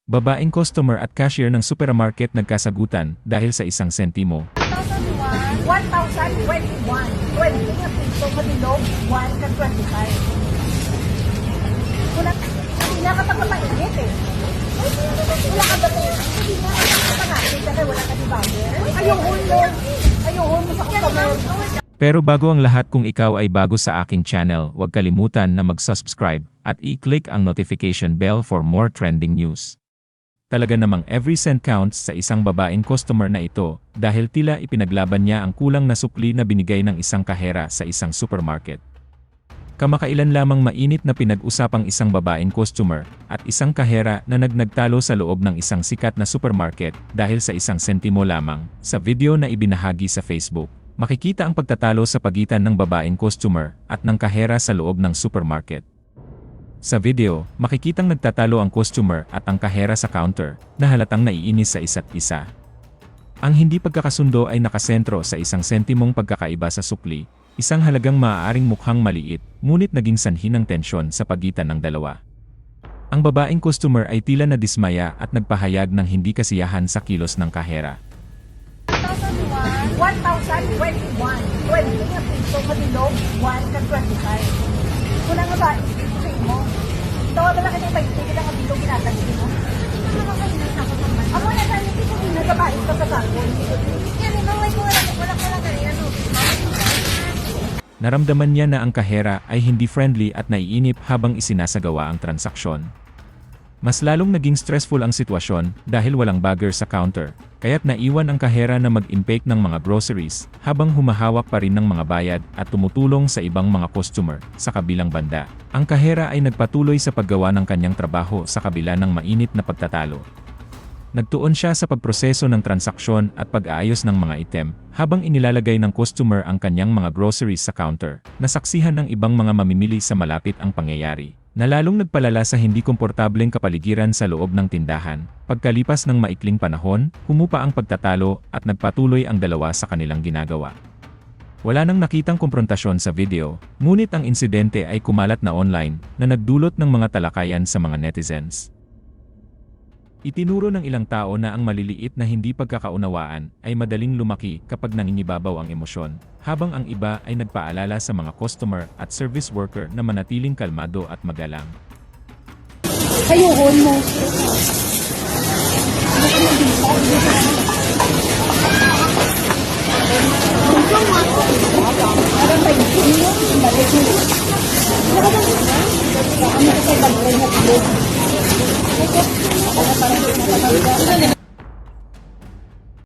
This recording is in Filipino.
Babaeng customer at cashier ng supermarket nagkasagutan dahil sa isang sentimo. 1,021. 20 nga piso, kabilog, 1 ka 25. Wala, hindi na kapag mainit eh. Wala ka ba eh? Hindi na kapag natin, kasi wala ka di bagger. Ayun mo sa customer. Pero bago ang lahat, kung ikaw ay bago sa aking channel, huwag kalimutan na mag-subscribe at i-click ang notification bell for more trending news. Talaga namang every cent counts sa isang babaeng customer na ito dahil tila ipinaglaban niya ang kulang na supli na binigay ng isang kahera sa isang supermarket. Kamakailan lamang mainit na pinag-usapang isang babaeng customer at isang kahera na nagtalo sa loob ng isang sikat na supermarket dahil sa isang sentimo lamang. Sa video na ibinahagi sa Facebook, makikita ang pagtatalo sa pagitan ng babaeng customer at ng kahera sa loob ng supermarket. Sa video, makikitang nagtatalo ang customer at ang kahera sa counter, na halatang naiinis sa isa't isa. Ang hindi pagkakasundo ay nakasentro sa isang sentimong pagkakaiba sa supli, isang halagang maaaring mukhang maliit, ngunit naging sanhi ng tensyon sa pagitan ng dalawa. Ang babaeng customer ay tila nadismaya at nagpahayag ng hindi kasiyahan sa kilos ng kahera. 1,021. 20 nga piso, kabilog, 1 ka 25. Wala nga ba? Mo. Tawa ba lang kita yung pagkikita ng kabilog ginatagin mo? Ano naman kayo na ako naman? Ako na tayo, hindi ko ginagabain ka sa tango. Yan, wala ka yan. Naramdaman niya na ang kahera ay hindi friendly at naiinip habang isinasagawa ang transaksyon. Mas lalong naging stressful ang sitwasyon dahil walang bagger sa counter, kaya't naiwan ang kahera na mag-intake ng mga groceries habang humahawak pa rin ng mga bayad at tumutulong sa ibang mga customer. Sa kabilang banda, ang kahera ay nagpatuloy sa paggawa ng kanyang trabaho sa kabila ng mainit na pagtatalo. Nagtuon siya sa pagproseso ng transaksyon at pag-aayos ng mga item, habang inilalagay ng customer ang kanyang mga groceries sa counter. Nasaksihan ng ibang mga mamimili sa malapit ang pangyayari, na lalong nagpalala sa hindi komportableng kapaligiran sa loob ng tindahan. Pagkalipas ng maikling panahon, humupa ang pagtatalo at nagpatuloy ang dalawa sa kanilang ginagawa. Wala nang nakitang komprontasyon sa video, ngunit ang insidente ay kumalat na online, na nagdulot ng mga talakayan sa mga netizens. Itinuro ng ilang tao na ang maliliit na hindi pagkakaunawaan ay madaling lumaki kapag nangingibabaw ang emosyon, habang ang iba ay nagpaalala sa mga customer at service worker na manatiling kalmado at magalang. Ayun mo. Parang